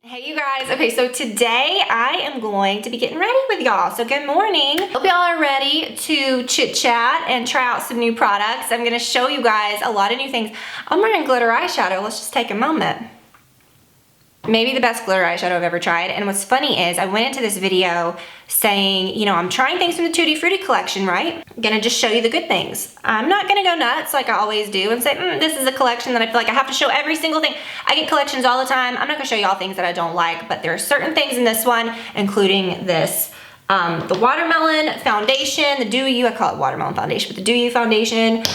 Hey you guys, okay, so today I am going to be getting ready with y'all. So good morning. Hope y'all are ready to chit chat and try out some new products. I'm gonna show you guys a lot of new things. I'm wearing glitter eyeshadow. Let's just take a moment. Maybe the best glitter eyeshadow I've ever tried. And what's funny is I went into this video saying, you know, I'm trying things from the Tutti Fruitti collection, right? I'm gonna just show you the good things. I'm not gonna go nuts like I always do and say, this is a collection that I feel like I have to show every single thing. I get collections all the time. I'm not gonna show you all things that I don't like, but there are certain things in this one, including this, the watermelon foundation, the Do You, I call it watermelon foundation, but the Do You foundation.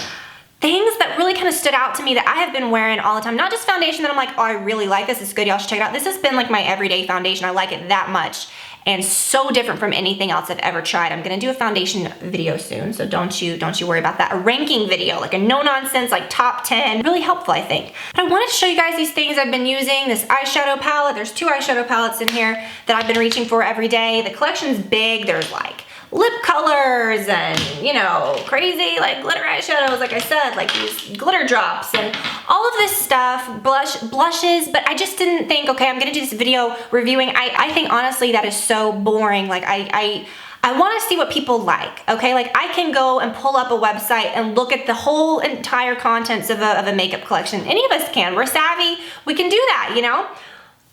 Things that really kind of stood out to me that I have been wearing all the time. Not just foundation that I'm like, oh, I really like this. It's good. Y'all should check it out. This has been like my everyday foundation. I like it that much and so different from anything else I've ever tried. I'm gonna do a foundation video soon, so don't you worry about that. A ranking video, like a no-nonsense, like top 10. Really helpful, I think. But I wanted to show you guys these things I've been using. This eyeshadow palette. There's 2 eyeshadow palettes in here that I've been reaching for every day. The collection's big. There's like lip colors and, you know, crazy like glitter eyeshadows, like I said, like these glitter drops and all of this stuff, blushes, but I just didn't think, okay, I'm gonna do this video reviewing. I think honestly that is so boring. Like I wanna see what people like, okay? Like I can go and pull up a website and look at the whole entire contents of a makeup collection. Any of us can, we're savvy, we can do that, you know?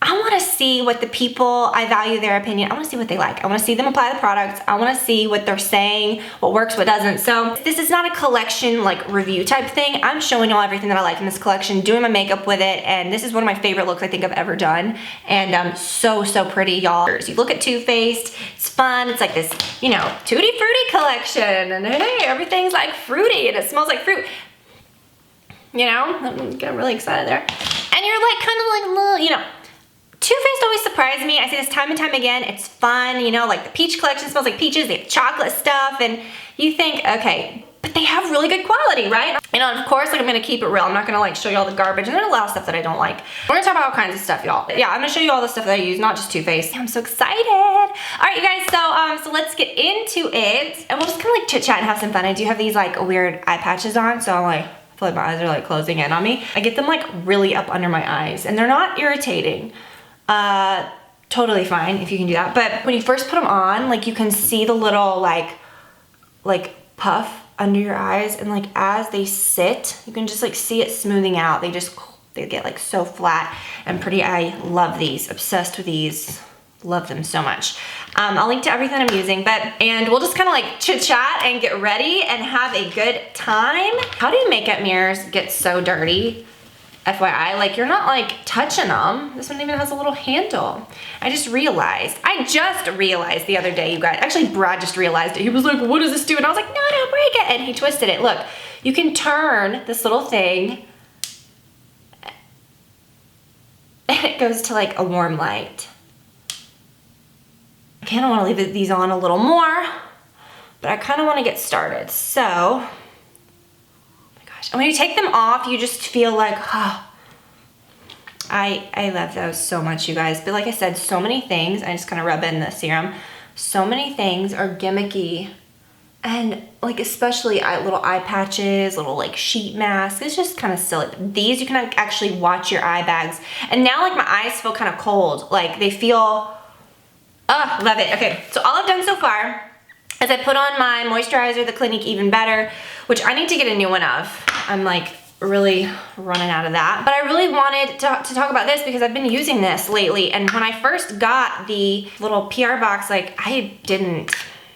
I wanna see what the people, I value their opinion. I wanna see what they like. I wanna see them apply the products. I wanna see what they're saying, what works, what doesn't. So this is not a collection like review type thing. I'm showing y'all everything that I like in this collection, doing my makeup with it, and this is one of my favorite looks I think I've ever done. And so pretty, y'all. You look at Too Faced, it's fun. It's like this, you know, Tutti Fruitti collection, and hey, everything's like fruity and it smells like fruit. You know, I'm getting really excited there. And you're like kind of like, you know, Too Faced always surprised me. I say this time and time again. It's fun, you know, like the peach collection smells like peaches. They have chocolate stuff, and you think, okay, but they have really good quality, right? And of course, like I'm gonna keep it real. I'm not gonna like show you all the garbage, and there's a lot of stuff that I don't like. We're gonna talk about all kinds of stuff, y'all. Yeah, I'm gonna show you all the stuff that I use, not just Too Faced. I'm so excited. All right, you guys, so let's get into it, and we'll just kind of like chit chat and have some fun. I do have these like weird eye patches on, so I'm like, I feel like my eyes are like closing in on me. I get them like really up under my eyes, and they're not irritating. Totally fine if you can do that. But when you first put them on, like you can see the little like puff under your eyes, and like as they sit, you can just like see it smoothing out. They get like so flat and pretty. I love these, obsessed with these, love them so much. I'll link to everything I'm using, and we'll just kind of like chit chat and get ready and have a good time. How do makeup mirrors get so dirty? FYI, like you're not like touching them. This one even has a little handle. I just realized the other day, you guys. Actually, Brad just realized it. He was like, what does this do? And I was like, no, don't break it. And he twisted it. Look, you can turn this little thing and it goes to like a warm light. I kind of want to leave these on a little more, but I kind of want to get started. So and when you take them off, you just feel like, oh, I love those so much, you guys. But like I said, so many things, I just kind of rub in the serum. So many things are gimmicky. And like especially little eye patches, little like sheet masks. It's just kind of silly. These, you can actually watch your eye bags. And now like my eyes feel kind of cold. Like they feel, love it. Okay, so all I've done so far is I put on my moisturizer, the Clinique Even Better, which I need to get a new one of. I'm like really running out of that. But I really wanted to talk about this because I've been using this lately. And when I first got the little PR box, like I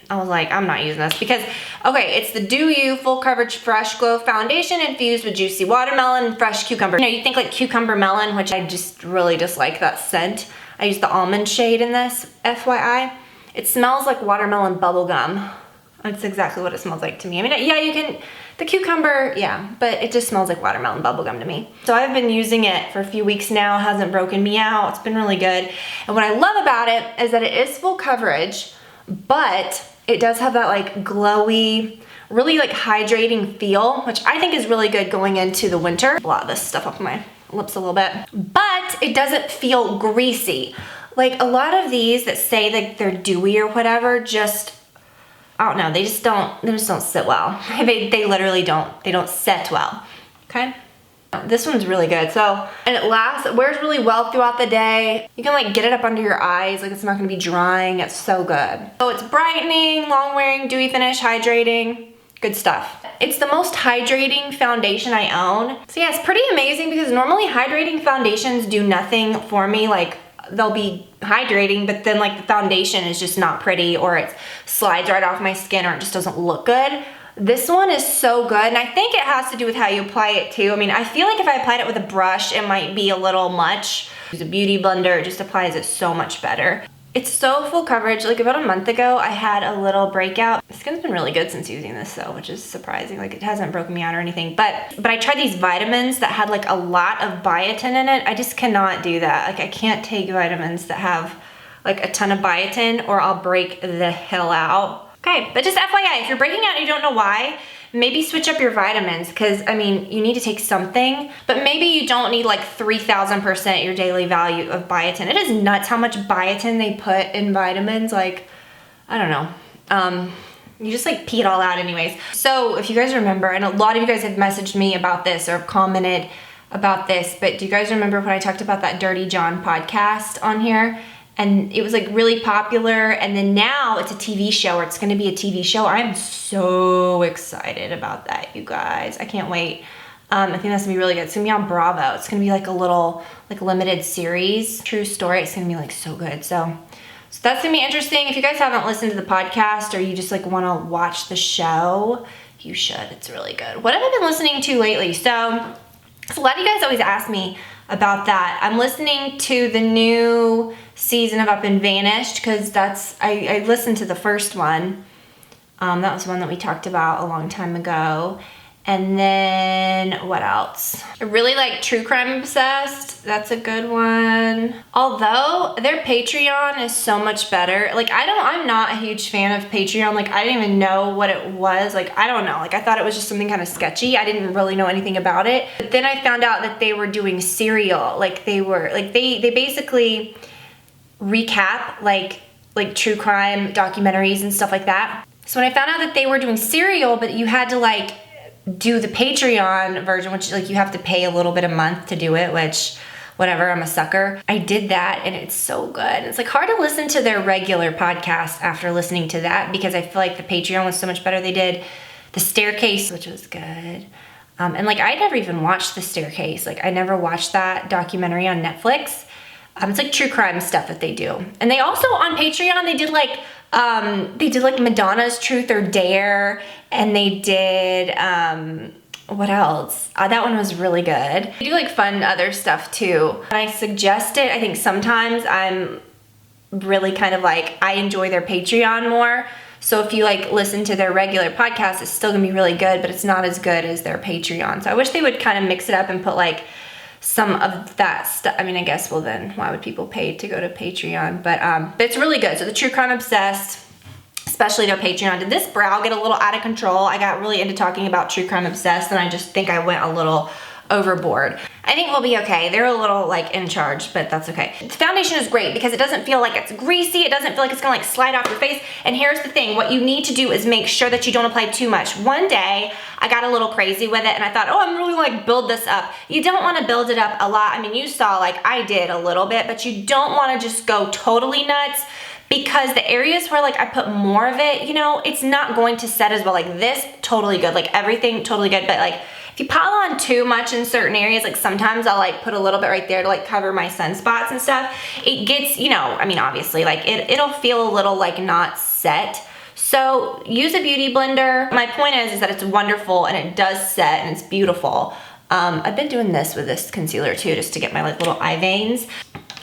was like, I'm not using this because, okay, it's the Do You Full Coverage Fresh Glow Foundation infused with juicy watermelon and fresh cucumber. You know, you think like cucumber melon, which I just really dislike that scent. I use the almond shade in this, FYI. It smells like watermelon bubble gum. That's exactly what it smells like to me. I mean, yeah, you can, the cucumber, yeah, but it just smells like watermelon bubble gum to me. So I've been using it for a few weeks now, hasn't broken me out. It's been really good. And what I love about it is that it is full coverage, but it does have that like glowy, really like hydrating feel, which I think is really good going into the winter. A lot of this stuff up my lips a little bit, but it doesn't feel greasy. Like a lot of these that say that they're dewy or whatever, just, I don't know, they just don't sit well. They literally don't, they don't set well, okay? This one's really good. So, and it wears really well throughout the day. You can like get it up under your eyes, like it's not gonna be drying. It's so good. So it's brightening, long wearing, dewy finish, hydrating, good stuff. It's the most hydrating foundation I own. So yeah, it's pretty amazing because normally hydrating foundations do nothing for me. Like they'll be hydrating, but then like the foundation is just not pretty, or it slides right off my skin, or it just doesn't look good. This one is so good, and I think it has to do with how you apply it too. I mean, I feel like if I applied it with a brush, it might be a little much. Use a beauty blender, it just applies it so much better. It's so full coverage. Like about a month ago, I had a little breakout. The skin's been really good since using this though, which is surprising. Like it hasn't broken me out or anything, but I tried these vitamins that had like a lot of biotin in it. I just cannot do that. Like I can't take vitamins that have like a ton of biotin, or I'll break the hell out. Okay, but just FYI, if you're breaking out and you don't know why, maybe switch up your vitamins, because I mean, you need to take something, but maybe you don't need like 3,000% your daily value of biotin. It is nuts how much biotin they put in vitamins. Like, I don't know. You just like pee it all out anyways. So if you guys remember, and a lot of you guys have messaged me about this or commented about this, but do you guys remember when I talked about that Dirty John podcast on here? And it was like really popular, and then now it's a TV show, or it's gonna be a TV show. I'm so excited about that, you guys. I can't wait. I think that's gonna be really good. It's gonna be on Bravo. It's gonna be like a little like limited series, true story. It's gonna be like so good. So that's gonna be interesting. If you guys haven't listened to the podcast, or you just like wanna watch the show, you should. It's really good. What have I been listening to lately? So a lot of you guys always ask me about that. I'm listening to the new season of Up and Vanished, because I listened to the first one. That was one that we talked about a long time ago. And then what else? I really like True Crime Obsessed. That's a good one. Although their Patreon is so much better. Like I'm not a huge fan of Patreon. Like I didn't even know what it was. Like I don't know. Like I thought it was just something kind of sketchy. I didn't really know anything about it. But then I found out that they were doing serial. Like they basically recap like true crime documentaries and stuff like that. So when I found out that they were doing serial, but you had to like do the Patreon version, which like you have to pay a little bit a month to do it, which whatever, I'm a sucker. I did that and it's so good. It's like hard to listen to their regular podcast after listening to that, because I feel like the Patreon was so much better. They did The Staircase, which was good. And like I never even watched The Staircase. Like I never watched that documentary on Netflix. It's like true crime stuff that they do. And they also on Patreon, they did like Madonna's Truth or Dare, and they did, what else? That one was really good. They do like fun other stuff too. And I suggest it. I think sometimes I'm really kind of like, I enjoy their Patreon more. So if you like listen to their regular podcast, it's still gonna be really good, but it's not as good as their Patreon. So I wish they would kind of mix it up and put like some of that stuff. I mean, I guess, well then, why would people pay to go to Patreon? But it's really good. So the True Crime Obsessed, especially their Patreon. Did this brow get a little out of control? I got really into talking about True Crime Obsessed, and I just think I went a little overboard. I think we'll be okay. They're a little like in charge, but that's okay. The foundation is great because it doesn't feel like it's greasy. It doesn't feel like it's gonna like slide off your face. And here's the thing, what you need to do is make sure that you don't apply too much. One day, I got a little crazy with it and I thought, oh, I'm really like build this up. You don't wanna build it up a lot. I mean, you saw like I did a little bit, but you don't wanna just go totally nuts, because the areas where like I put more of it, you know, it's not going to set as well. Like this, totally good. Like everything, totally good. But like if you pile on too much in certain areas, like sometimes I'll like put a little bit right there to like cover my sunspots and stuff. It gets, you know, I mean, obviously like it'll feel a little like not set. So use a beauty blender. My point is that it's wonderful and it does set and it's beautiful. I've been doing this with this concealer too, just to get my like little eye veins.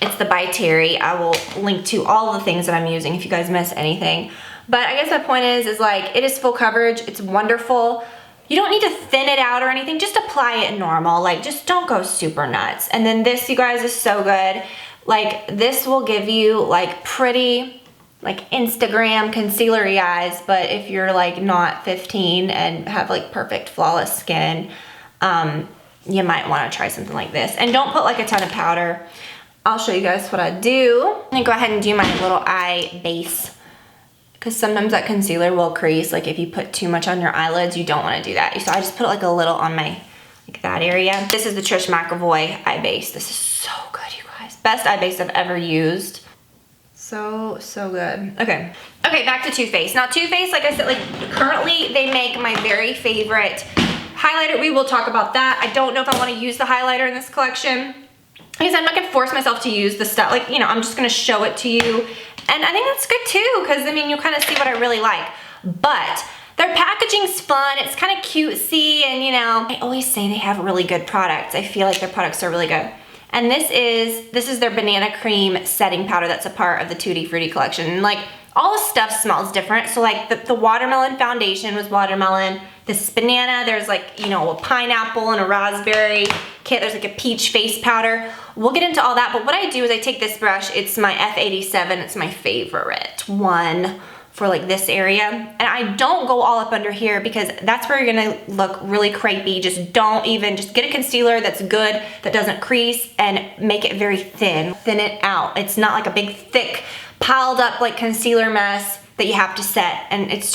It's the By Terry. I will link to all the things that I'm using if you guys miss anything. But I guess my point is like it is full coverage. It's wonderful. You don't need to thin it out or anything. Just apply it normal. Like just don't go super nuts. And then this, you guys, is so good. Like this will give you like pretty like Instagram concealery eyes. But if you're like not 15 and have like perfect flawless skin, you might want to try something like this. And don't put like a ton of powder. I'll show you guys what I do. I'm gonna go ahead and do my little eye base, because sometimes that concealer will crease. Like if you put too much on your eyelids, you don't want to do that. So I just put like a little on my like that area. This is the Trish McEvoy eye base. This is so good, you guys. Best eye base I've ever used. So good. Okay, back to Too Faced. Now Too Faced, like I said, like currently they make my very favorite highlighter. We will talk about that. I don't know if I want to use the highlighter in this collection because I'm not gonna force myself to use the stuff. Like, you know, I'm just gonna show it to you. And I think that's good too, because I mean, you'll kind of see what I really like. But their packaging's fun, it's kind of cutesy, and you know, I always say they have really good products. I feel like their products are really good. And this is their banana cream setting powder that's a part of the Tutti Fruitti collection. And like, all the stuff smells different. So like the watermelon foundation was watermelon. This is banana. There's like, you know, a pineapple and a raspberry kit. There's like a peach face powder. We'll get into all that. But what I do is I take this brush. It's my F87. It's my favorite one for like this area. And I don't go all up under here because that's where you're gonna look really crepey. Just get a concealer that's good, that doesn't crease, and make it very thin. Thin it out. It's not like a big, thick, piled up like concealer mess that you have to set. And it's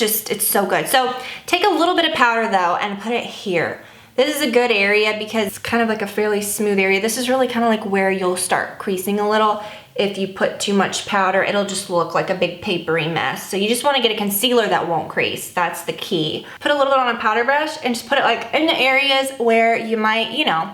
so good. So take a little bit of powder though and put it here. This is a good area because it's kind of like a fairly smooth area. This is really kind of like where you'll start creasing a little. If you put too much powder, it'll just look like a big papery mess. So you just wanna get a concealer that won't crease. That's the key. Put a little bit on a powder brush and just put it like in the areas where you might, you know.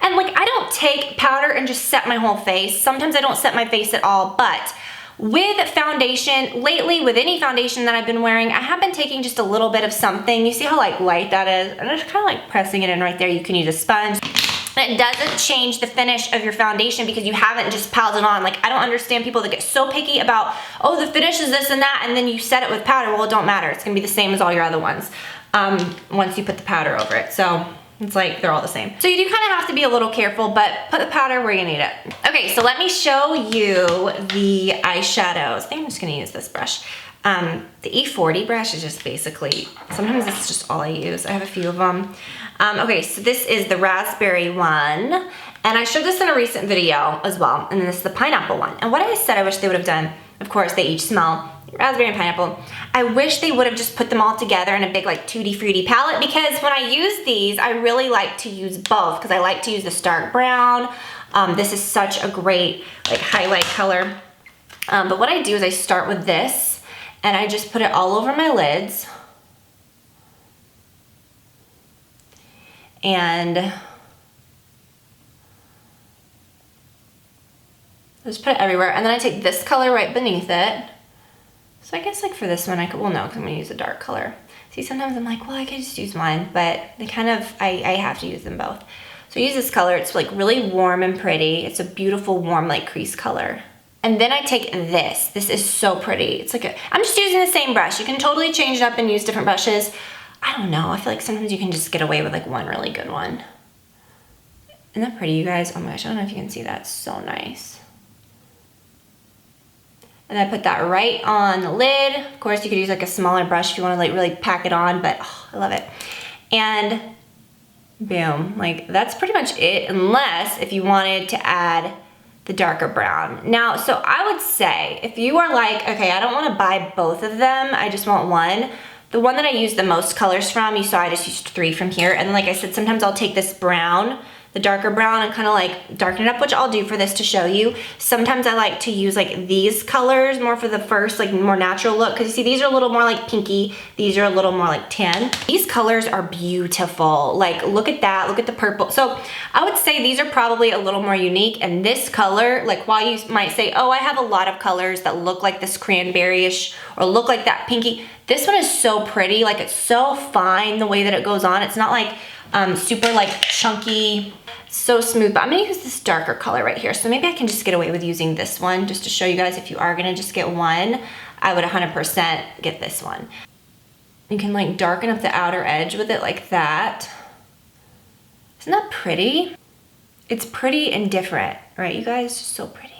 And like, I don't take powder and just set my whole face. Sometimes I don't set my face at all, but with foundation, lately with any foundation that I've been wearing, I have been taking just a little bit of something. You see how like light that is? And I'm just kind of like pressing it in right there. You can use a sponge. And it doesn't change the finish of your foundation because you haven't just piled it on. Like, I don't understand people that get so picky about, oh, the finish is this and that, and then you set it with powder. Well, it don't matter. It's gonna be the same as all your other ones once you put the powder over it. So it's like they're all the same. So you do kind of have to be a little careful, but put the powder where you need it. Okay, so let me show you the eyeshadows. I think I'm just gonna use this brush. The E40 brush is just basically, sometimes it's just all I use. I have a few of them. Okay, so this is the raspberry one, and I showed this in a recent video as well, and then this is the pineapple one. And what I said I wish they would have done, of course, they each smell raspberry and pineapple. I wish they would have just put them all together in a big like Tutti Fruitti palette, because when I use these, I really like to use both, because I like to use this dark brown. This is such a great like highlight color. But what I do is I start with this, and I just put it all over my lids. And just put it everywhere. And then I take this color right beneath it. So I guess like for this one, I could, well no, because I'm gonna use a dark color. See, sometimes I'm like, well, I could just use one, but they kind of, I have to use them both. So I use this color, it's like really warm and pretty. It's a beautiful, warm, like crease color. And then I take this. This is so pretty. It's like I'm just using the same brush. You can totally change it up and use different brushes. I don't know, I feel like sometimes you can just get away with like one really good one. Isn't that pretty, you guys? Oh my gosh, I don't know if you can see that. It's so nice. And I put that right on the lid. Of course, you could use like a smaller brush if you want to like really pack it on, but oh, I love it. And boom, like that's pretty much it, unless if you wanted to add the darker brown. Now, so I would say if you are like, okay, I don't want to buy both of them, I just want one. The one that I use the most colors from, you saw I just used 3 from here. And then like I said, sometimes I'll take this brown, the darker brown, and kind of like darken it up, which I'll do for this to show you. Sometimes I like to use like these colors more for the first like more natural look, because you see these are a little more like pinky, these are a little more like tan. These colors are beautiful. Like look at that, look at the purple. So I would say these are probably a little more unique, and this color, like while you might say, oh, I have a lot of colors that look like this cranberry-ish or look like that pinky, this one is so pretty. Like it's so fine the way that it goes on. It's not like super like chunky, so smooth. But I'm gonna use this darker color right here. So maybe I can just get away with using this one just to show you guys if you are gonna just get one, I would 100% get this one. You can like darken up the outer edge with it like that. Isn't that pretty? It's pretty and different, right you guys? Just so pretty.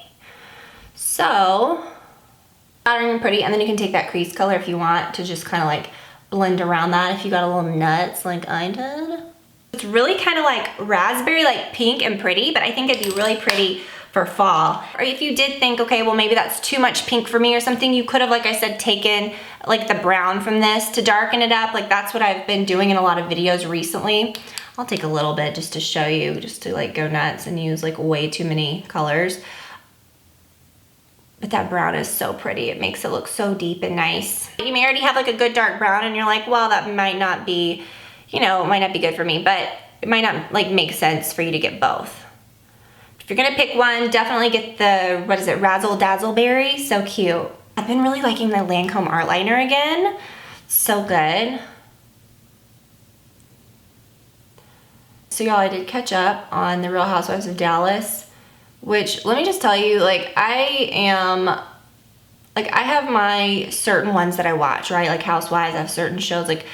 So, powdering and pretty, and then you can take that crease color if you want to just kind of like blend around that if you got a little nuts like I did. It's really kind of like raspberry, like pink and pretty, but I think it'd be really pretty for fall. Or if you did think, okay, well maybe that's too much pink for me or something, you could have, like I said, taken like the brown from this to darken it up. Like that's what I've been doing in a lot of videos recently. I'll take a little bit just to show you, just to like go nuts and use like way too many colors. But that brown is so pretty. It makes it look so deep and nice. You may already have like a good dark brown and you're like, well, that might not be, you know, it might not be good for me, but it might not like make sense for you to get both. If you're gonna pick one, definitely get the, what is it, Razzle Dazzle Berry. So cute. I've been really liking the Lancome art liner again. So good. So y'all, I did catch up on The Real Housewives of Dallas, which let me just tell you, like I have my certain ones that I watch, right? Like Housewives, I have certain shows. Like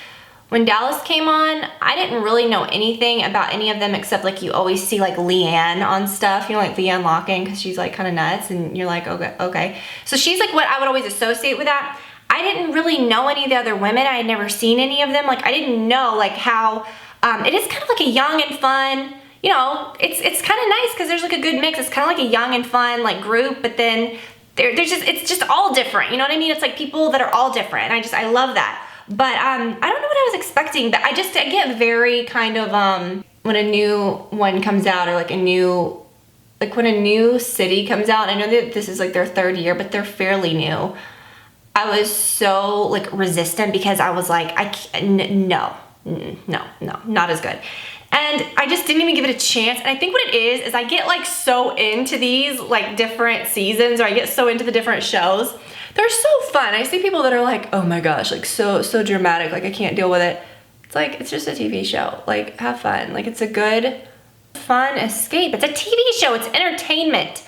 when Dallas came on, I didn't really know anything about any of them except like you always see like Leanne on stuff, you know, like Leanne Locken, because she's like kind of nuts and you're like, okay. So she's like what I would always associate with that. I didn't really know any of the other women. I had never seen any of them. Like I didn't know like how, it is kind of like a young and fun, you know, it's kind of nice because there's like a good mix. It's kind of like a young and fun like group, but then it's just all different. You know what I mean? It's like people that are all different. And I love that. But I don't know what I was expecting, but I get very kind of, when a new one comes out or like when a new city comes out, I know that this is like their 3rd year, but they're fairly new. I was so like resistant because I was like, no, not as good. And I just didn't even give it a chance. And I think what it is I get like so into these like different seasons, or I get so into the different shows. They're so fun. I see people that are like, oh my gosh, like so dramatic, like I can't deal with it. It's like, it's just a TV show. Like have fun. Like it's a good, fun escape. It's a TV show, it's entertainment.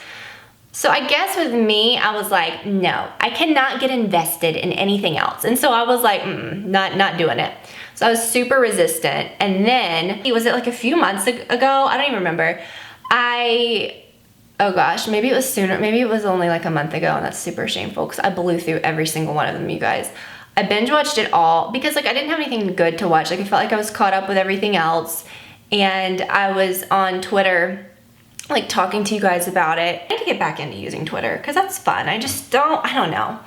So I guess with me, I was like, no, I cannot get invested in anything else. And so I was like, not doing it. So I was super resistant. And then, was it like a few months ago? I don't even remember. Oh gosh, maybe it was sooner. Maybe it was only like a month ago, and that's super shameful because I blew through every single one of them, you guys. I binge watched it all because like I didn't have anything good to watch. Like I felt like I was caught up with everything else. And I was on Twitter like talking to you guys about it. I need to get back into using Twitter because that's fun. I don't know.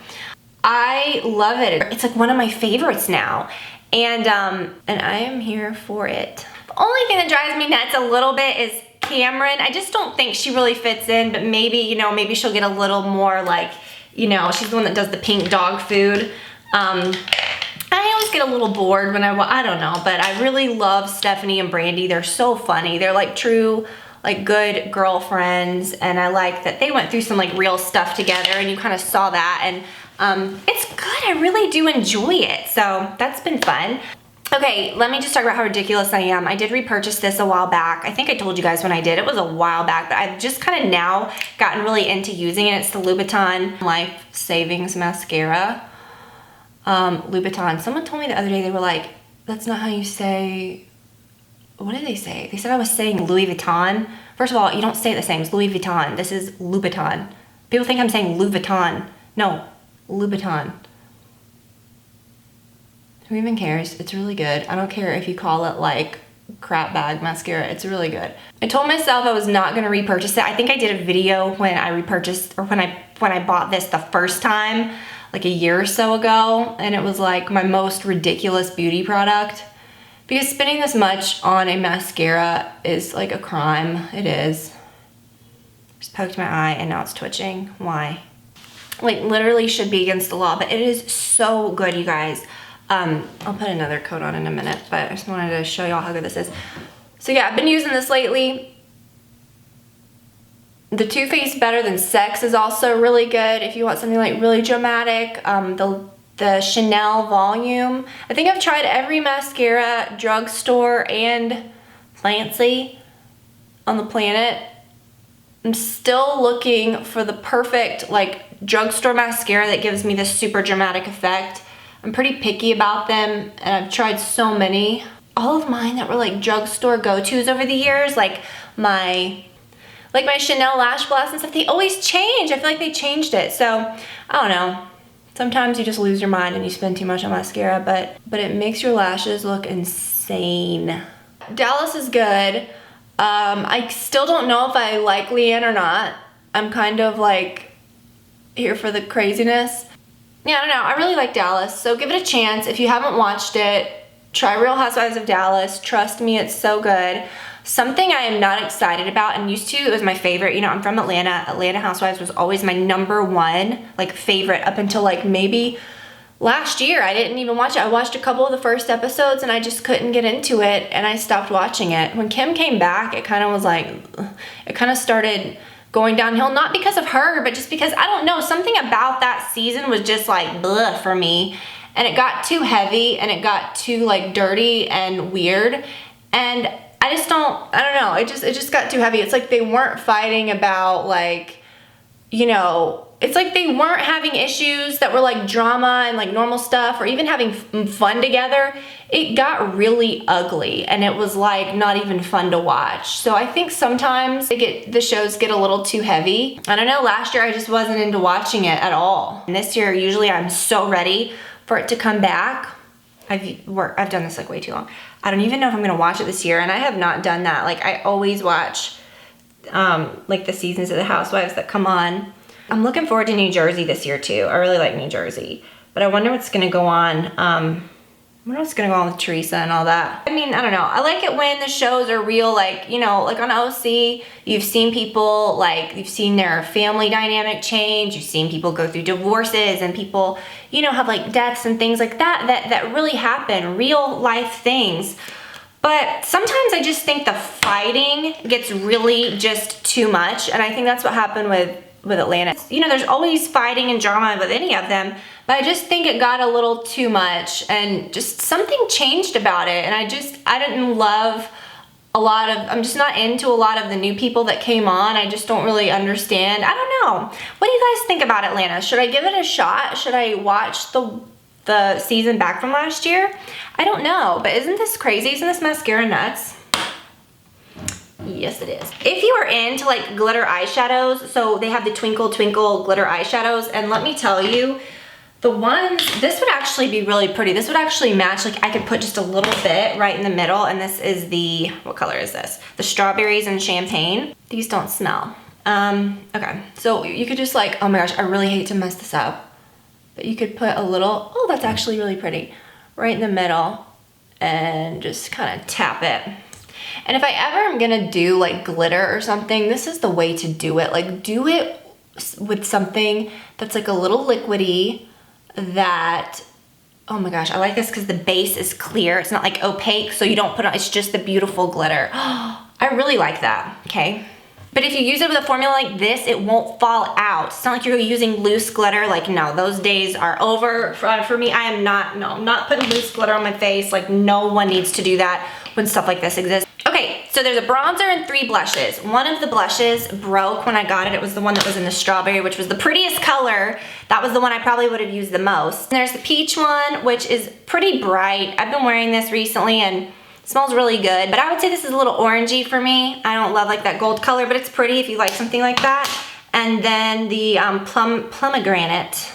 I love it. It's like one of my favorites now. And I am here for it. The only thing that drives me nuts a little bit is Cameron. I just don't think she really fits in, but maybe, you know, maybe she'll get a little more like, you know, she's the one that does the pink dog food. I always get a little bored when I don't know, but I really love Stephanie and Brandy. They're so funny. They're like true, like good girlfriends, and I like that they went through some like real stuff together, and you kind of saw that, and it's good. I really do enjoy it, so that's been fun. Okay, let me just talk about how ridiculous I am. I did repurchase this a while back. I think I told you guys when I did. It was a while back, but I've just kind of now gotten really into using it. It's the Louboutin Life Savings Mascara. Louboutin. Someone told me the other day, they were like, that's not how you say, what did they say? They said I was saying Louis Vuitton. First of all, you don't say it the same. It's Louis Vuitton. This is Louboutin. People think I'm saying Louis Vuitton. No, Louboutin. Who even cares? It's really good. I don't care if you call it like crap bag mascara. It's really good. I told myself I was not going to repurchase it. I think I did a video when I repurchased, or when I bought this the first time, like a year or so ago, and it was like my most ridiculous beauty product. Because spending this much on a mascara is like a crime. It is. Just poked my eye and now it's twitching. Why? Like literally should be against the law, but it is so good, you guys. I'll put another coat on in a minute, but I just wanted to show y'all how good this is. So yeah, I've been using this lately. The Too Faced Better Than Sex is also really good if you want something like really dramatic. The Chanel Volume. I think I've tried every mascara, drugstore, and fancy on the planet. I'm still looking for the perfect like drugstore mascara that gives me this super dramatic effect. I'm pretty picky about them, and I've tried so many. All of mine that were like drugstore go-tos over the years, like my Chanel Lash Blast and stuff, they always change. I feel like they changed it. So, I don't know. Sometimes you just lose your mind and you spend too much on mascara, but it makes your lashes look insane. Dallas is good. I still don't know if I like Leanne or not. I'm kind of like here for the craziness. Yeah, I don't know. I really like Dallas, so give it a chance. If you haven't watched it, Try Real Housewives of Dallas. Trust me, it's so good. Something I am not excited about, and used to, it was my favorite. You know, I'm from Atlanta. Atlanta Housewives was always my #1, like, favorite up until, like, maybe last year. I didn't even watch it. I watched a couple of the first episodes and I just couldn't get into it, and I stopped watching it. When Kim came back, it kind of was like, it kind of started going downhill, not because of her, but just because, I don't know, something about that season was just like, bleh for me. And it got too heavy and it got too, like, dirty and weird. And I don't know, it just got too heavy. It's like they weren't fighting about, like, you know, it's like they weren't having issues that were like drama and like normal stuff, or even having fun together. It got really ugly and it was like not even fun to watch. So I think sometimes the shows get a little too heavy. I don't know, last year I just wasn't into watching it at all. And this year, usually I'm so ready for it to come back. I've done this like way too long. I don't even know if I'm gonna watch it this year, and I have not done that. Like, I always watch like the seasons of the Housewives that come on. I'm looking forward to New Jersey this year too. I really like New Jersey, but I wonder what's gonna go on. I wonder what's gonna go on with Teresa and all that. I mean, I don't know. I like it when the shows are real, like, you know, like on OC, you've seen people, like, you've seen their family dynamic change, you've seen people go through divorces, and people, you know, have like deaths and things like that really happen, real life things. But sometimes I just think the fighting gets really just too much, and I think that's what happened with Atlanta. You know, there's always fighting and drama with any of them, but I just think it got a little too much, and just something changed about it, and I didn't love a lot of, I'm just not into a lot of the new people that came on. I just don't really understand. I don't know. What do you guys think about Atlanta? Should I give it a shot? Should I watch the season back from last year? I don't know, but isn't this crazy? Isn't this mascara nuts? Yes, it is. If you are into like glitter eyeshadows, so they have the Twinkle Twinkle glitter eyeshadows, and let me tell you, the ones, this would actually be really pretty. This would actually match, like I could put just a little bit right in the middle, and this is the, what color is this? The strawberries and champagne. These don't smell. Okay, so you could just like, oh my gosh, I really hate to mess this up, but you could put a little, oh, that's actually really pretty, right in the middle, and just kind of tap it. And if I ever am gonna do like glitter or something, this is the way to do it. Like, do it with something that's like a little liquidy, that, oh my gosh, I like this because the base is clear. It's not like opaque, so you don't put on, it's just the beautiful glitter. I really like that, okay? But if you use it with a formula like this, it won't fall out. It's not like you're using loose glitter. Like, no, those days are over for me. I am not, no, I'm not putting loose glitter on my face. Like, no one needs to do that when stuff like this exists. Okay, so there's a bronzer and 3 blushes. One of the blushes broke when I got it. It was the one that was in the strawberry, which was the prettiest color. That was the one I probably would have used the most. And there's the peach one, which is pretty bright. I've been wearing this recently and it smells really good, but I would say this is a little orangey for me. I don't love like that gold color, but it's pretty if you like something like that. And then the pomegranate.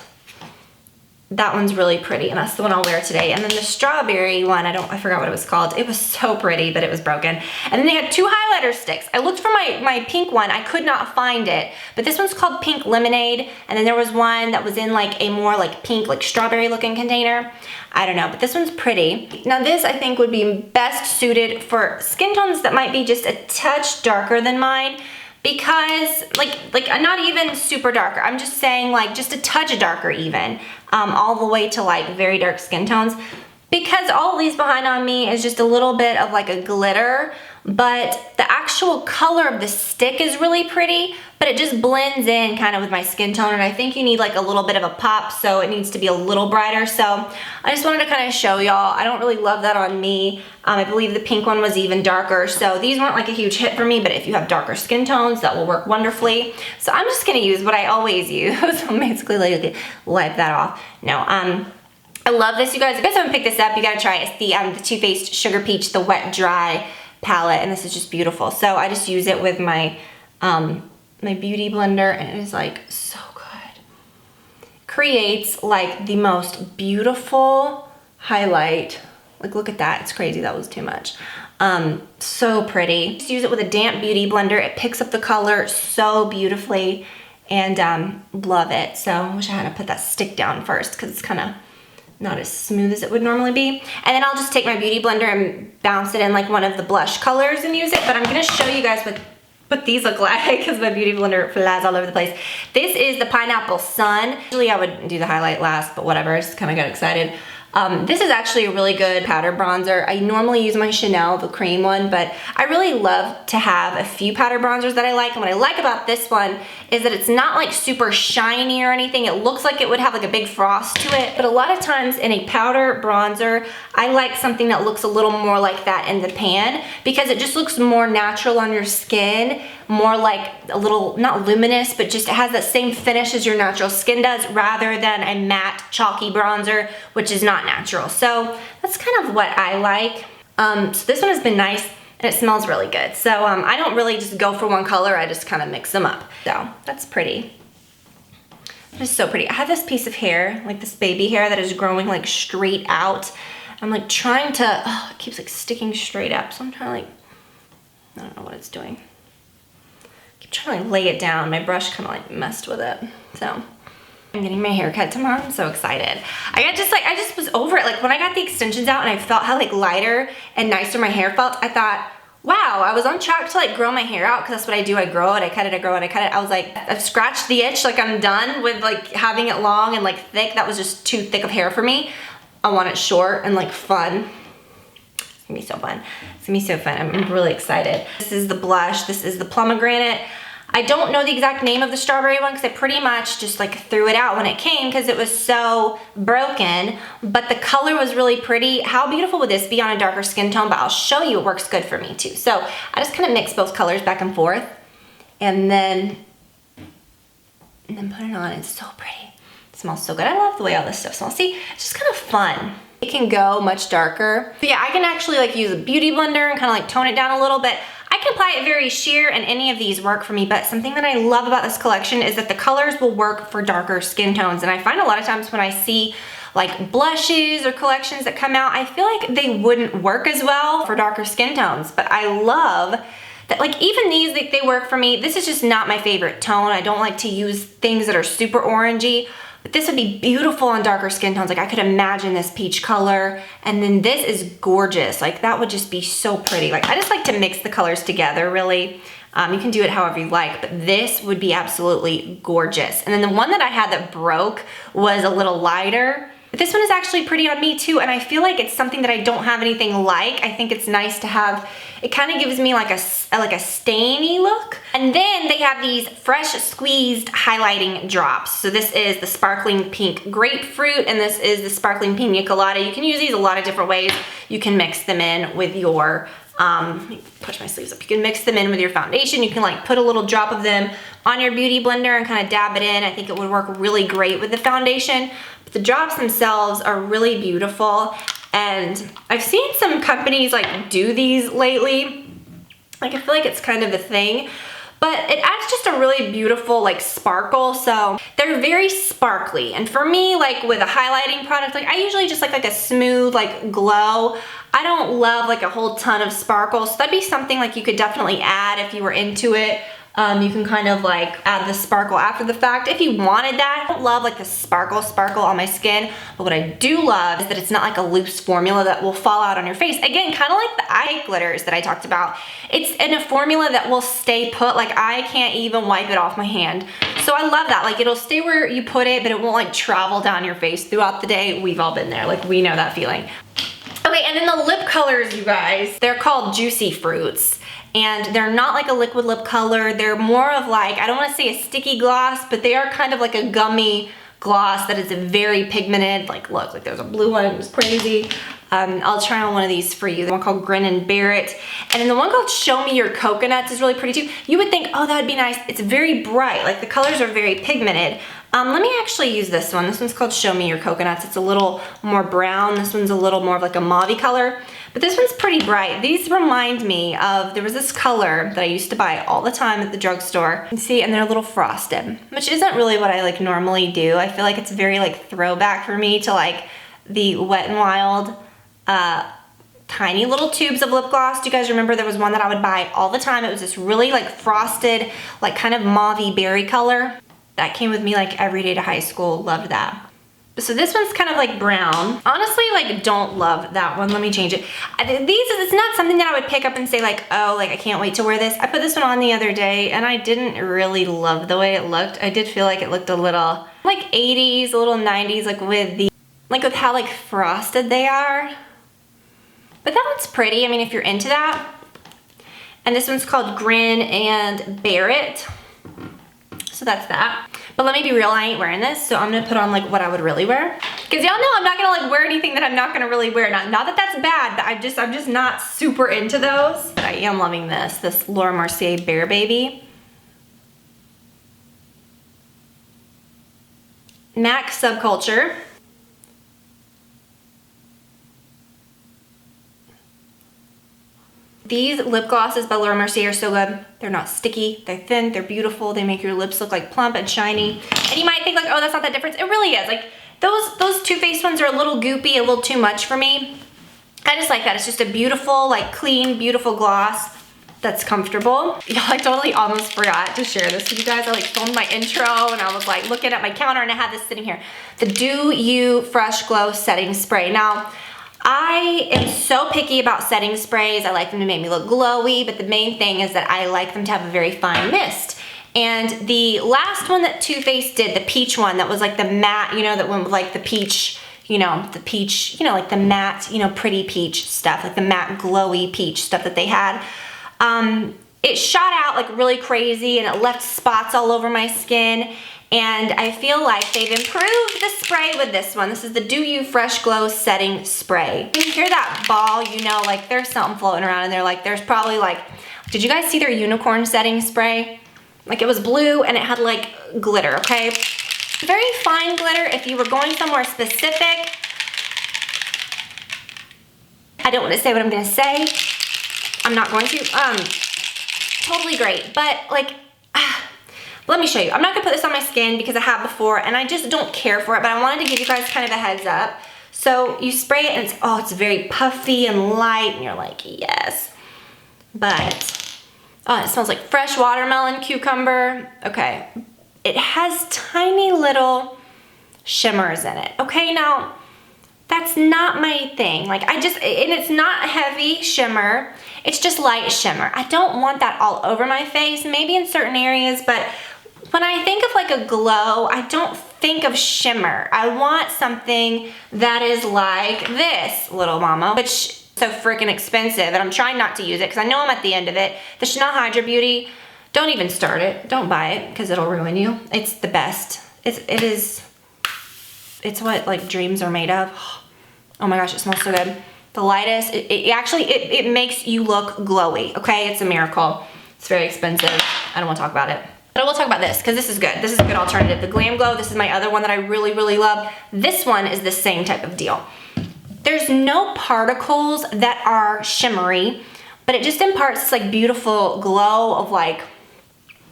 That one's really pretty, and that's the one I'll wear today. And then the strawberry one, I forgot what it was called. It was so pretty, but it was broken. And then they had 2 highlighter sticks. I looked for my pink one. I could not find it, but this one's called Pink Lemonade. And then there was one that was in like a more like pink, like strawberry looking container. I don't know, but this one's pretty. Now this I think would be best suited for skin tones that might be just a touch darker than mine, because like I'm not even super darker. I'm just saying like just a touch darker even, all the way to like very dark skin tones, because all it leaves behind on me is just a little bit of like a glitter, but the actual color of the stick is really pretty, but it just blends in kind of with my skin tone, and I think you need like a little bit of a pop, so it needs to be a little brighter. So I just wanted to kind of show y'all. I don't really love that on me. I believe the pink one was even darker, so these weren't like a huge hit for me, but if you have darker skin tones, that will work wonderfully. So I'm just gonna use what I always use. So basically like wipe that off. No, I love this, you guys. If you guys haven't picked this up, you gotta try it. It's the Too Faced Sugar Peach, the Wet Dry palette, and this is just beautiful. So I just use it with my my beauty blender, and it is like so good. Creates like the most beautiful highlight. Like, look at that, it's crazy, that was too much. So pretty. Just use it with a damp beauty blender. It picks up the color so beautifully, and love it. So I wish I had to put that stick down first, because it's kind of not as smooth as it would normally be. And then I'll just take my Beauty Blender and bounce it in like one of the blush colors and use it. But I'm gonna show you guys what these look like because my Beauty Blender flies all over the place. This is the Pineapple Sun. Usually I would do the highlight last, but whatever, I just kind of got excited. This is actually a really good powder bronzer. I normally use my Chanel, the cream one, but I really love to have a few powder bronzers that I like. And what I like about this one is that it's not like super shiny or anything. It looks like it would have like a big frost to it. But a lot of times in a powder bronzer, I like something that looks a little more like that in the pan because it just looks more natural on your skin, more like a little, not luminous, but just it has that same finish as your natural skin does rather than a matte chalky bronzer, which is not natural. So that's kind of what I like. So this one has been nice and it smells really good. So I don't really just go for one color, I just kind of mix them up. So that's pretty. It's so pretty. I have this piece of hair, like this baby hair that is growing like straight out. I'm like trying to, it keeps like sticking straight up. So I'm trying to like, I don't know what it's doing. Keep trying to like lay it down. My brush kind of like messed with it. So I'm getting my hair cut tomorrow. I'm so excited. I just was over it. Like when I got the extensions out and I felt how like lighter and nicer my hair felt, I thought, wow, I was on track to like grow my hair out because that's what I do. I grow it, I cut it, I grow it, I cut it. I was like, I've scratched the itch. Like I'm done with like having it long and like thick. That was just too thick of hair for me. I want it short and like fun. It's gonna be so fun. It's gonna be so fun. I'm really excited. This is the blush. This is the pomegranate. I don't know the exact name of the strawberry one because I pretty much just like threw it out when it came because it was so broken, but the color was really pretty. How beautiful would this be on a darker skin tone? But I'll show you it works good for me too. So I just kind of mix both colors back and forth and then put it on. It's so pretty. It smells so good. I love the way all this stuff smells. See, it's just kind of fun. It can go much darker. But yeah, I can actually like use a Beauty Blender and kind of like tone it down a little bit. I can apply it very sheer and any of these work for me, but something that I love about this collection is that the colors will work for darker skin tones. And I find a lot of times when I see like blushes or collections that come out, I feel like they wouldn't work as well for darker skin tones. But I love that like even these, like, they work for me. This is just not my favorite tone. I don't like to use things that are super orangey. But this would be beautiful on darker skin tones. Like I could imagine this peach color and then this is gorgeous. Like that would just be so pretty. Like I just like to mix the colors together really. You can do it however you like, but this would be absolutely gorgeous. And then the one that I had that broke was a little lighter. But this one is actually pretty on me too, and I feel like it's something that I don't have anything like. I think it's nice to have, it kind of gives me like a stainy look. And then they have these fresh squeezed highlighting drops. So this is the sparkling pink grapefruit, and this is the sparkling pina colada. You can use these a lot of different ways. You can mix them in with your, let me push my sleeves up. You can mix them in with your foundation. You can like put a little drop of them on your Beauty Blender and kind of dab it in. I think it would work really great with the foundation. But the drops themselves are really beautiful. And I've seen some companies like do these lately. Like I feel like it's kind of a thing. But it adds just a really beautiful like sparkle. So they're very sparkly. And for me, like with a highlighting product, like I usually just like a smooth like glow. I don't love like a whole ton of sparkle. So that'd be something like you could definitely add if you were into it. You can kind of like add the sparkle after the fact if you wanted that. I don't love like the sparkle on my skin, but what I do love is that it's not like a loose formula that will fall out on your face. Again, kind of like the eye glitters that I talked about. It's in a formula that will stay put. Like I can't even wipe it off my hand. So I love that. Like it'll stay where you put it, but it won't like travel down your face throughout the day. We've all been there. Like we know that feeling. Okay, and then the lip colors, you guys, they're called Tutti Fruits. And they're not like a liquid lip color. They're more of like, I don't want to say a sticky gloss, but they are kind of like a gummy gloss that is very pigmented. Like look, like there's a blue one, it's crazy. I'll try on one of these for you. The one called Grin and Bear It. And then the one called Show Me Your Coconuts is really pretty too. You would think, oh, that would be nice. It's very bright. Like the colors are very pigmented. Let me actually use this one. This one's called Show Me Your Coconuts. It's a little more brown. This one's a little more of like a mauve color. But this one's pretty bright. These remind me of, there was this color that I used to buy all the time at the drugstore. You see, and they're a little frosted, which isn't really what I like normally do. I feel like it's very like throwback for me to like the Wet n Wild tiny little tubes of lip gloss. Do you guys remember there was one that I would buy all the time? It was this really like frosted, like kind of mauve berry color. That came with me like every day to high school. Loved that. So this one's kind of like brown. Honestly, like don't love that one. Let me change it. It's not something that I would pick up and say like, oh, like I can't wait to wear this. I put this one on the other day and I didn't really love the way it looked. I did feel like it looked a little like 80s, a little 90s, like with how like frosted they are. But that one's pretty. I mean, if you're into that. And this one's called Grin and Bear It. So that's that. But let me be real, I ain't wearing this, so I'm gonna put on like what I would really wear. Cause y'all know I'm not gonna like wear anything that I'm not gonna really wear. Not that that's bad, but I'm just not super into those. But I am loving this Laura Mercier Bear Baby. MAC Subculture. These lip glosses by Laura Mercier are so good. They're not sticky, they're thin, they're beautiful, they make your lips look like plump and shiny. And you might think like, oh, that's not that different. It really is. Like those Too Faced ones are a little goopy, a little too much for me. I just like that. It's just a beautiful, like clean, beautiful gloss that's comfortable. Y'all, I totally almost forgot to share this with you guys. I like filmed my intro and I was like looking at my counter and I had this sitting here. The Do You Fresh Glow Setting Spray. Now, I am so picky about setting sprays. I like them to make me look glowy, but the main thing is that I like them to have a very fine mist. And the last one that Too Faced did, the peach one, that was like the matte, you know, that one with like the peach, like the matte, pretty peach stuff, like the matte glowy peach stuff that they had. It shot out like really crazy and it left spots all over my skin. And I feel like they've improved the spray with this one. This is the Do You Fresh Glow Setting Spray. When you hear that ball, you know, like there's something floating around in there. Like there's probably like, did you guys see their unicorn setting spray? Like it was blue and it had like glitter, okay? Very fine glitter if you were going somewhere specific. I don't want to say what I'm gonna say. I'm not going to. Totally great, but like, let me show you. I'm not gonna put this on my skin because I have before and I just don't care for it, but I wanted to give you guys kind of a heads up. So you spray it and it's very puffy and light and you're like, yes. But, oh, it smells like fresh watermelon, cucumber. Okay, it has tiny little shimmers in it. Okay, now, that's not my thing. Like and it's not heavy shimmer. It's just light shimmer. I don't want that all over my face, maybe in certain areas, but when I think of like a glow, I don't think of shimmer. I want something that is like this, little mama, which is so freaking expensive and I'm trying not to use it because I know I'm at the end of it. The Chanel Hydra Beauty, don't even start it. Don't buy it because it'll ruin you. It's the best. It's what like dreams are made of. Oh my gosh, it smells so good. The lightest, it makes you look glowy, okay? It's a miracle. It's very expensive. I don't want to talk about it. But I will talk about this because this is good. This is a good alternative. The Glam Glow, this is my other one that I really, really love. This one is the same type of deal. There's no particles that are shimmery, but it just imparts this like beautiful glow of like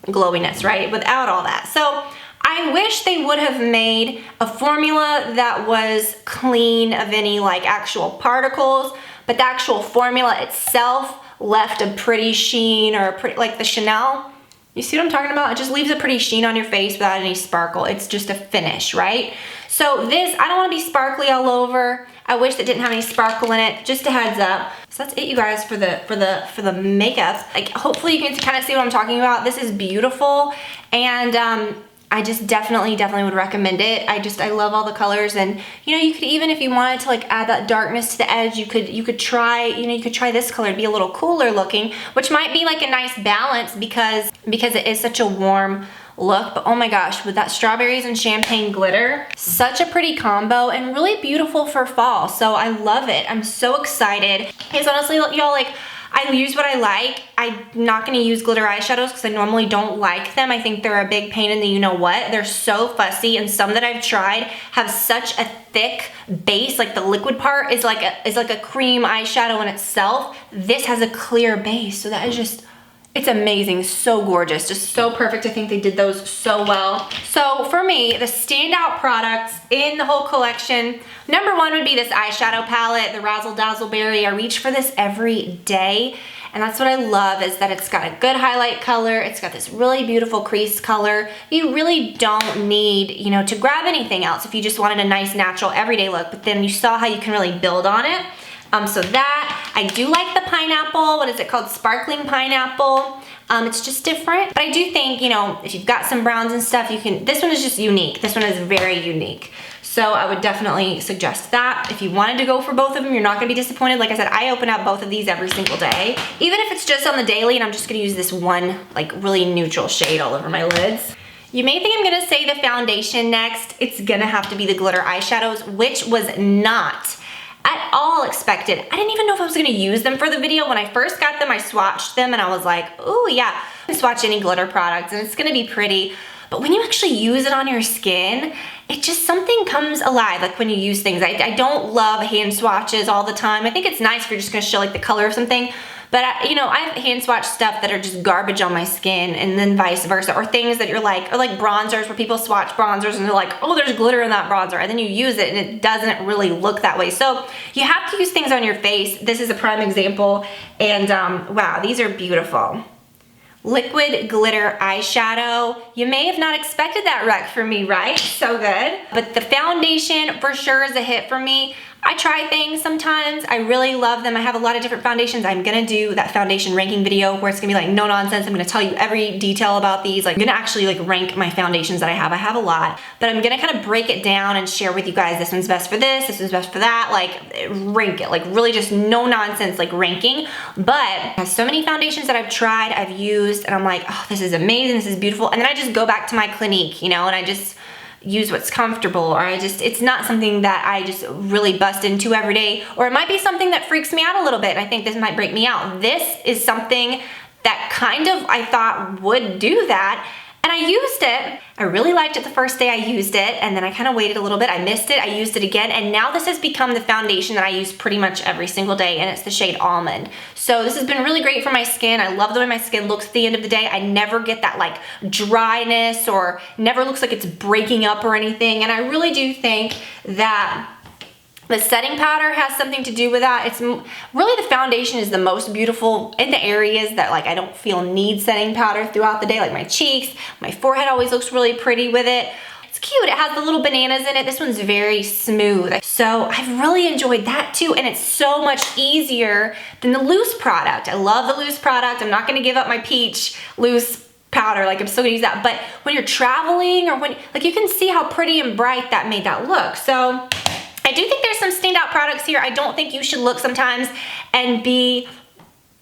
glowiness, right? Without all that. So I wish they would have made a formula that was clean of any like actual particles, but the actual formula itself left a pretty sheen or a pretty, like the Chanel. You see what I'm talking about? It just leaves a pretty sheen on your face without any sparkle. It's just a finish, right? So this, I don't want to be sparkly all over. I wish it didn't have any sparkle in it. Just a heads up. So that's it, you guys, for the makeup. Like, hopefully you can kind of see what I'm talking about. This is beautiful, and I just definitely would recommend it. I love all the colors, and you know, you could even, if you wanted to like add that darkness to the edge, you could try, you know, you could try this color to be a little cooler looking, which might be like a nice balance because it is such a warm look. But oh my gosh, with that strawberries and champagne glitter, such a pretty combo and really beautiful for fall. So I love it. I'm so excited. Because honestly, y'all, like, I use what I like. I'm not gonna use glitter eyeshadows because I normally don't like them. I think they're a big pain in the you-know-what. They're so fussy, and some that I've tried have such a thick base. Like the liquid part is like a cream eyeshadow in itself. This has a clear base, so that is just, It's amazing, so gorgeous, just so perfect. I think they did those so well. So for me, the standout products in the whole collection, number one would be this eyeshadow palette, the Razzle Dazzle Berry. I reach for this every day. And that's what I love, is that it's got a good highlight color. It's got this really beautiful crease color. You really don't need, you know, to grab anything else if you just wanted a nice natural everyday look, but then you saw how you can really build on it. So that, I do like the pineapple, what is it called? Sparkling pineapple. It's just different, but I do think, you know, if you've got some browns and stuff, you can, this one is just unique. This one is very unique. So I would definitely suggest that. If you wanted to go for both of them, you're not gonna be disappointed. Like I said, I open up both of these every single day. Even if it's just on the daily and I'm just gonna use this one, like really neutral shade all over my lids. You may think I'm gonna say the foundation next. It's gonna have to be the glitter eyeshadows, which was not at all expected. I didn't even know if I was gonna use them for the video. When I first got them, I swatched them and I was like, oh yeah, I can swatch any glitter products and it's gonna be pretty. But when you actually use it on your skin, it just, something comes alive, like when you use things. I don't love hand swatches all the time. I think it's nice if you're just gonna show like the color of something, but you know, I have hand swatch stuff that are just garbage on my skin, and then vice versa, or things that you're like, or like bronzers where people swatch bronzers and they're like, oh, there's glitter in that bronzer, and then you use it and it doesn't really look that way. So you have to use things on your face. This is a prime example, and wow, these are beautiful. Liquid glitter eyeshadow. You may have not expected that rec from me, right? So good. But the foundation for sure is a hit for me. I try things sometimes. I really love them. I have a lot of different foundations. I'm gonna do that foundation ranking video where it's gonna be like no nonsense. I'm gonna tell you every detail about these. Like, I'm gonna actually like rank my foundations that I have. I have a lot, but I'm gonna kind of break it down and share with you guys, this one's best for this one's best for that, like rank it, like really just no nonsense, like ranking. But I have so many foundations that I've tried, I've used, and I'm like, oh, this is amazing, this is beautiful. And then I just go back to my Clinique, you know, and I just use what's comfortable, or it's not something that I just really bust into every day, or it might be something that freaks me out a little bit and I think this might break me out. This is something that kind of I thought would do that, and I used it. I really liked it the first day I used it, and then I kind of waited a little bit. I missed it, I used it again, and now this has become the foundation that I use pretty much every single day, and it's the shade Almond. So this has been really great for my skin. I love the way my skin looks at the end of the day. I never get that like dryness, or never looks like it's breaking up or anything, and I really do think that the setting powder has something to do with that. It's really, the foundation is the most beautiful in the areas that like I don't feel need setting powder throughout the day, like my cheeks, my forehead always looks really pretty with it. It's cute, it has the little bananas in it. This one's very smooth. So I've really enjoyed that too, and it's so much easier than the loose product. I love the loose product. I'm not gonna give up my peach loose powder, like I'm still gonna use that. But when you're traveling, or when, like, you can see how pretty and bright that made that look. So I do think there's some standout products here. I don't think you should look sometimes and be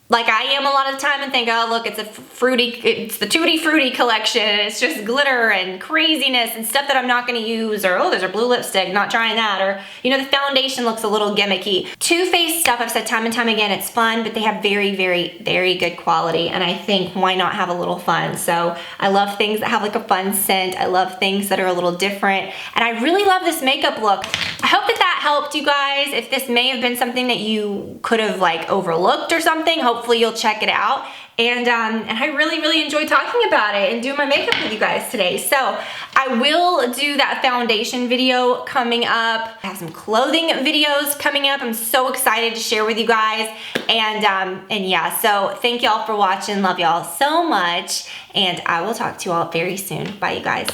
like I am a lot of the time and think, oh look, it's the Tutti Fruitti collection, and it's just glitter and craziness and stuff that I'm not gonna use, or oh, there's a blue lipstick, not trying that, or you know, the foundation looks a little gimmicky. Too Faced stuff, I've said time and time again, it's fun, but they have very, very, very good quality, and I think why not have a little fun? So I love things that have like a fun scent. I love things that are a little different, and I really love this makeup look. I hope that that helped you guys. If this may have been something that you could have like overlooked or something, hopefully you'll check it out. And I really, really enjoyed talking about it and doing my makeup with you guys today. So I will do that foundation video coming up. I have some clothing videos coming up. I'm so excited to share with you guys. And yeah, so thank y'all for watching. Love y'all so much. And I will talk to you all very soon. Bye, you guys.